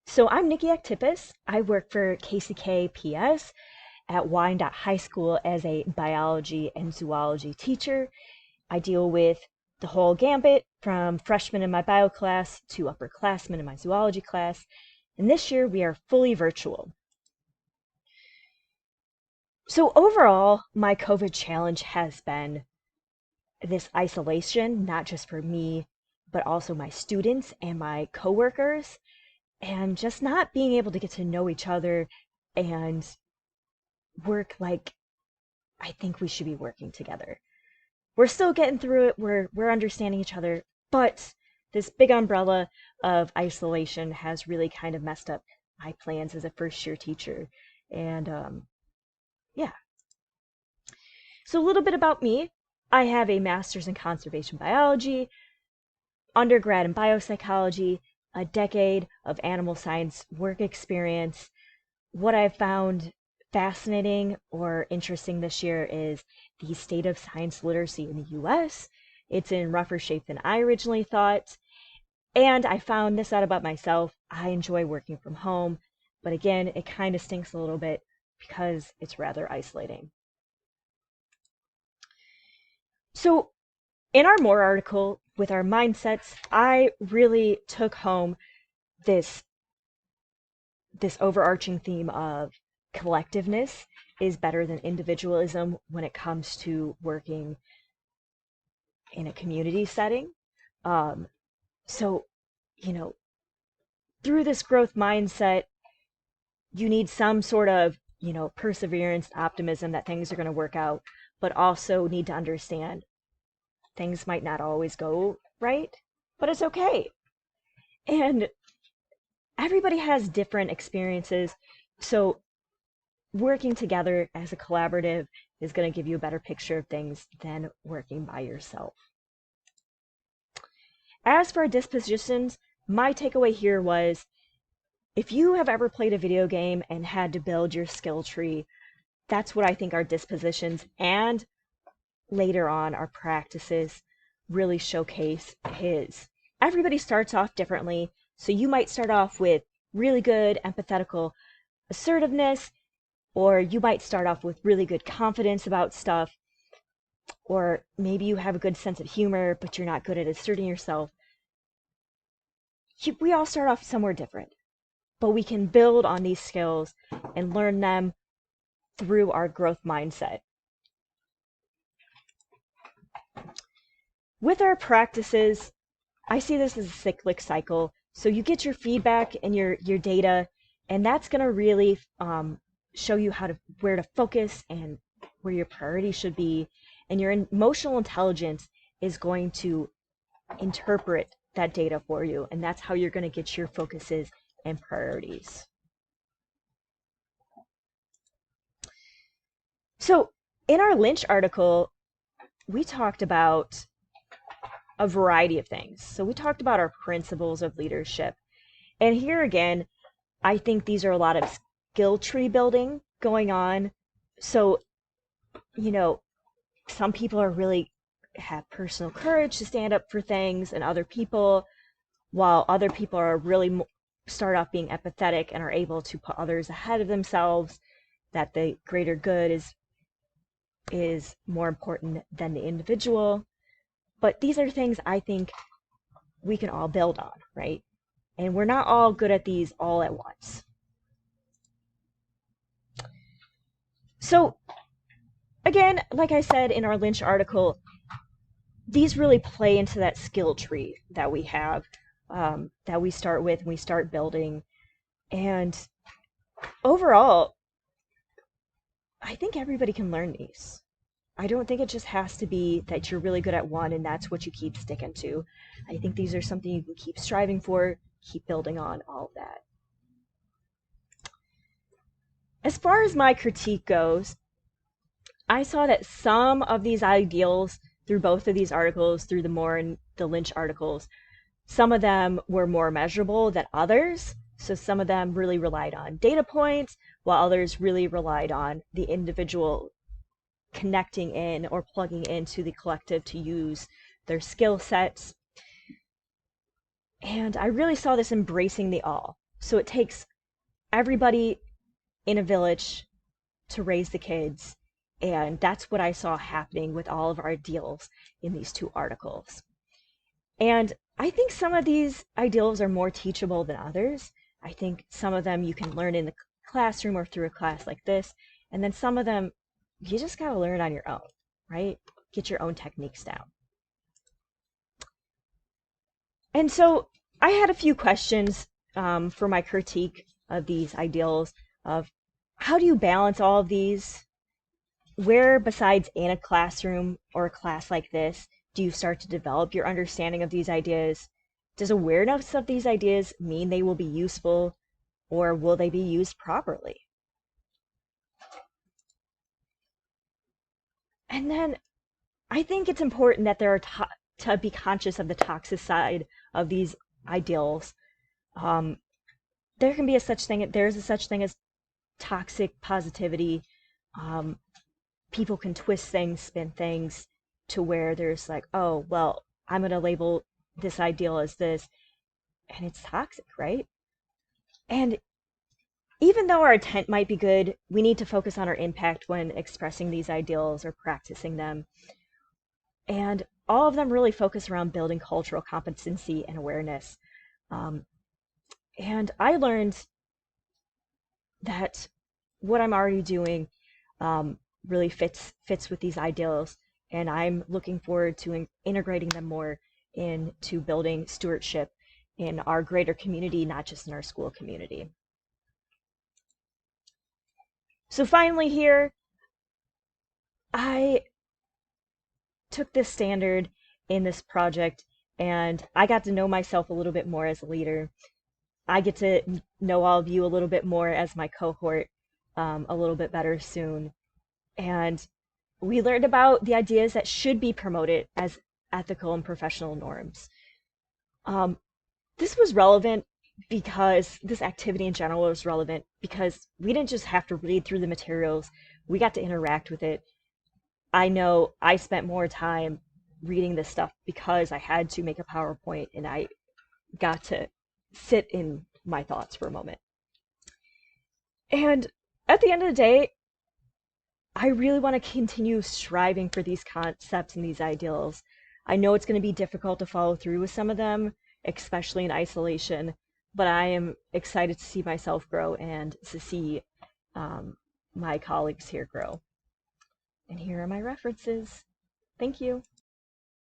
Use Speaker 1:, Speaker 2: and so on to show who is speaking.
Speaker 1: So I'm Nikki Actipis. I work for KCK PS at Wyandotte High School as a biology and zoology teacher. I deal with the whole gambit from freshmen in my bio class to upperclassmen in my zoology class. And this year we are fully virtual. So overall, my COVID challenge has been this isolation, not just for me, but also my students and my coworkers, and just not being able to get to know each other and work like I think we should be working together. We're still getting through it. We're understanding each other, but this big umbrella of isolation has really kind of messed up my plans as a first year teacher. And yeah. So a little bit about me. I have a master's in conservation biology, undergrad in biopsychology, a decade of animal science work experience. What I've found fascinating or interesting this year is the state of science literacy in the US. It's in rougher shape than I originally thought. And I found this out about myself. I enjoy working from home, but again, it kind of stinks a little bit because it's rather isolating. So in our More article with our mindsets, I really took home this overarching theme of collectiveness is better than individualism when it comes to working in a community setting. Um, so, you know, through this growth mindset, you need some sort of, perseverance, optimism that things are going to work out, but also need to understand things might not always go right, but it's okay. And everybody has different experiences. So working together as a collaborative is going to give you a better picture of things than working by yourself. As for our dispositions, my takeaway here was if you have ever played a video game and had to build your skill tree, that's what I think our dispositions and later on our practices really showcase is. Everybody starts off differently, so you might start off with really good empathetical assertiveness, or you might start off with really good confidence about stuff, or maybe you have a good sense of humor, but you're not good at asserting yourself. We all start off somewhere different, but we can build on these skills and learn them through our growth mindset. With our practices, I see this as a cyclic cycle. So you get your feedback and your data, and that's going to really show you where to focus and where your priority should be. And your emotional intelligence is going to interpret that data for you, and that's how you're going to get your focuses and priorities. So in our Lynch article, we talked about a variety of things. So we talked about our principles of leadership. And here again, I think these are a lot of skill tree building going on. So, some people are really have personal courage to stand up for things and other people, while other people are really start off being empathetic and are able to put others ahead of themselves, that the greater good is more important than the individual. But these are things I think we can all build on, right? And we're not all good at these all at once. So again, like I said in our Lynch article, these really play into that skill tree that we have, that we start with and we start building. And overall, I think everybody can learn these. I don't think it just has to be that you're really good at one and that's what you keep sticking to. I think these are something you can keep striving for, keep building on, all of that. As far as my critique goes, I saw that some of these ideals through both of these articles, through the Moore and the Lynch articles, some of them were more measurable than others. So some of them really relied on data points, while others really relied on the individual connecting in or plugging into the collective to use their skill sets. And I really saw this embracing the all. So it takes everybody in a village to raise the kids. And that's what I saw happening with all of our ideals in these two articles. And I think some of these ideals are more teachable than others. I think some of them you can learn in the classroom or through a class like this. And then some of them you just got to learn on your own, right? Get your own techniques down. And so I had a few questions for my critique of these ideals of how do you balance all of these? Where, besides in a classroom or a class like this, do you start to develop your understanding of these ideas? Does awareness of these ideas mean they will be useful, or will they be used properly? And then I think it's important that there are to be conscious of the toxic side of these ideals. Um, there can be a such thing. There's a such thing as toxic positivity. Um, People can twist things, spin things to where there's like, oh, well, I'm going to label this ideal as this, and it's toxic, right? And even though our intent might be good, we need to focus on our impact when expressing these ideals or practicing them. And all of them really focus around building cultural competency and awareness. Um, and I learned that what I'm already doing really fits with these ideals, and I'm looking forward to integrating them more into building stewardship in our greater community, not just in our school community. So finally here, I took this standard in this project and I got to know myself a little bit more as a leader. I get to know all of you a little bit more as my cohort a little bit better soon. And we learned about the ideas that should be promoted as ethical and professional norms. This was relevant because this activity in general was relevant because we didn't just have to read through the materials, we got to interact with it. I know I spent more time reading this stuff because I had to make a PowerPoint and I got to sit in my thoughts for a moment. And at the end of the day, I really want to continue striving for these concepts and these ideals. I know it's going to be difficult to follow through with some of them, especially in isolation, but I am excited to see myself grow and to see my colleagues here grow. And here are my references. Thank you.